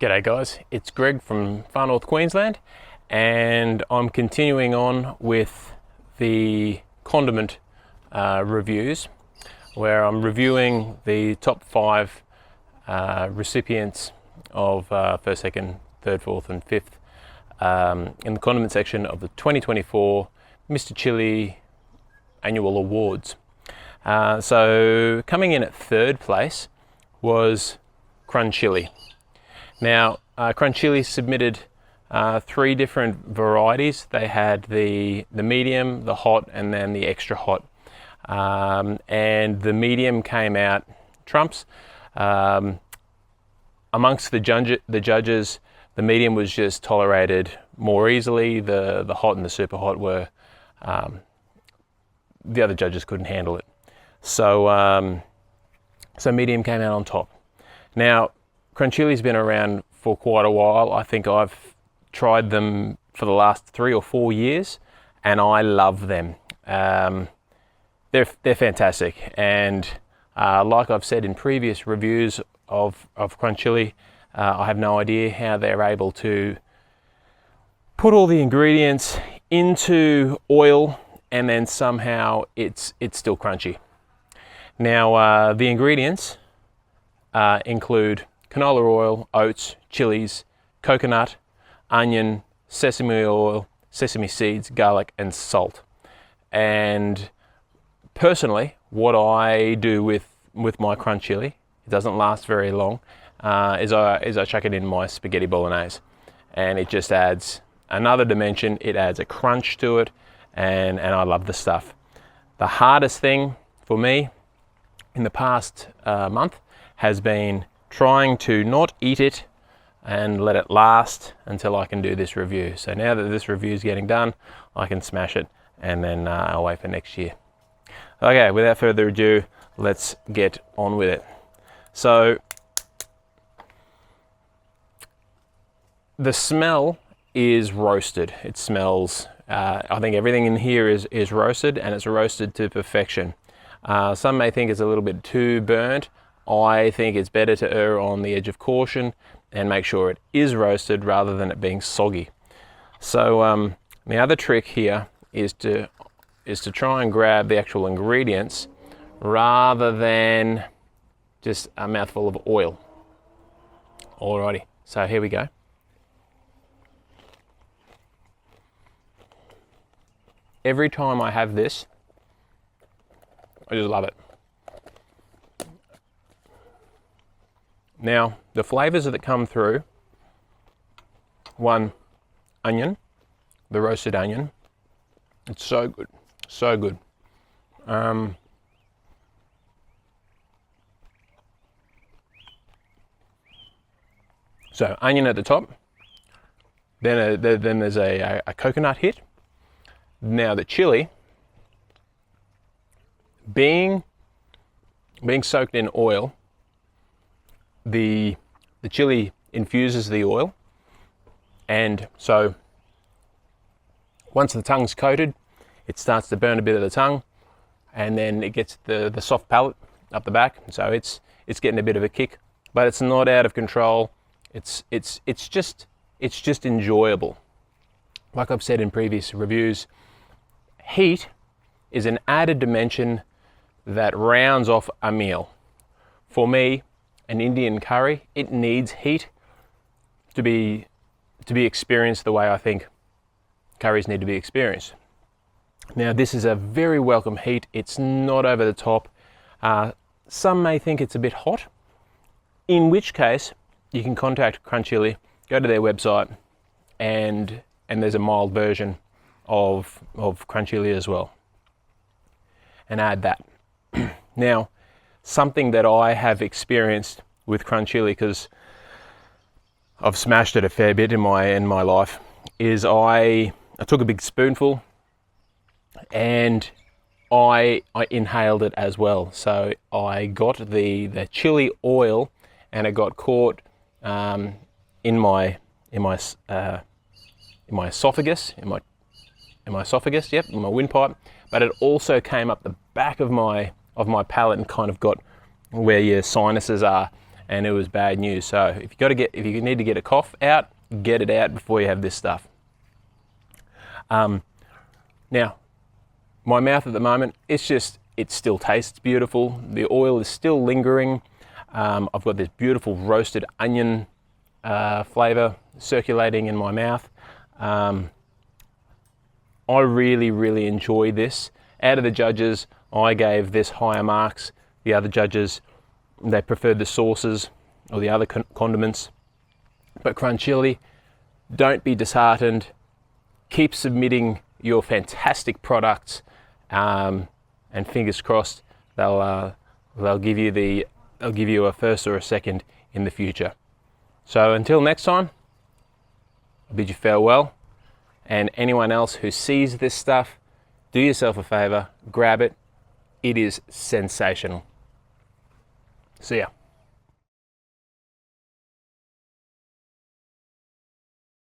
G'day guys, it's Greg from Far North Queensland, and I'm continuing on with the condiment reviews, where I'm reviewing the top 5 recipients of first, second, third, fourth and fifth in the condiment section of the 2024 Mr Chilli Annual Awards. So coming in at third place was Krunchilli. Now, Krunchilli submitted 3 different varieties. They had the medium, the hot, and then the extra hot. And the medium came out trumps. Amongst the judges, the medium was just tolerated more easily. The hot and the super hot were, the other judges couldn't handle it. So, so medium came out on top. Now, Krunchilli's been around for quite a while. I think I've tried them for the last 3 or 4 years, and I love them. They're fantastic, and like I've said in previous reviews of Krunchilli, I have no idea how they're able to put all the ingredients into oil and then somehow it's still crunchy. Now, the ingredients include canola oil, oats, chilies, coconut, onion, sesame oil, sesame seeds, garlic and salt. And personally, what I do with my Krunchilli, it doesn't last very long, is I chuck it in my spaghetti bolognese, and it just adds another dimension. It adds a crunch to it, and I love the stuff. The hardest thing for me in the past month has been trying to not eat it and let it last until I can do this review. So now that this review is getting done, I can smash it, and then I'll wait for next year. Okay, without further ado, let's get on with it. So the smell is roasted. It smells, I think everything in here is roasted, and it's roasted to perfection. Some may think it's a little bit too burnt. I think it's better to err on the edge of caution and make sure it is roasted rather than it being soggy. So the other trick here is to try and grab the actual ingredients rather than just a mouthful of oil. Alrighty, so here we go. Every time I have this, I just love it. Now, the flavors that come through, one, onion, the roasted onion. It's so good, so good. So onion at the top, then there's a coconut hit. Now the chili, being soaked in oil, the chili infuses the oil, and so once the tongue's coated, it starts to burn a bit of the tongue, and then it gets the soft palate up the back. So it's getting a bit of a kick, but it's not out of control. It's just enjoyable. Like I've said in previous reviews, heat is an added dimension that rounds off a meal. For me, an Indian curry, it needs heat to be experienced the way I think curries need to be experienced. Now, this is a very welcome heat. It's not over the top. Some may think it's a bit hot, in which case you can contact Krunchilli, go to their website, and there's a mild version of Krunchilli as well, and add that. Now, something that I have experienced with Krunchilli, because I've smashed it a fair bit in my life, is I took a big spoonful and I inhaled it as well. So I got the chili oil, and it got caught in my esophagus, in my esophagus, yep, in my windpipe. But it also came up the back of my palate and kind of got where your sinuses are, and it was bad news. So if you need to get a cough out, get it out before you have this stuff. Now, my mouth at the moment, it still tastes beautiful. The oil is still lingering. I've got this beautiful roasted onion flavor circulating in my mouth. I really enjoy this. Out of the judges, I gave this higher marks. The other judges, they preferred the sauces or the other condiments. But Krunchilli, don't be disheartened. Keep submitting your fantastic products, and fingers crossed they'll give you a first or a second in the future. So until next time, I bid you farewell. And anyone else who sees this stuff, do yourself a favor, grab it. It is sensational. See ya.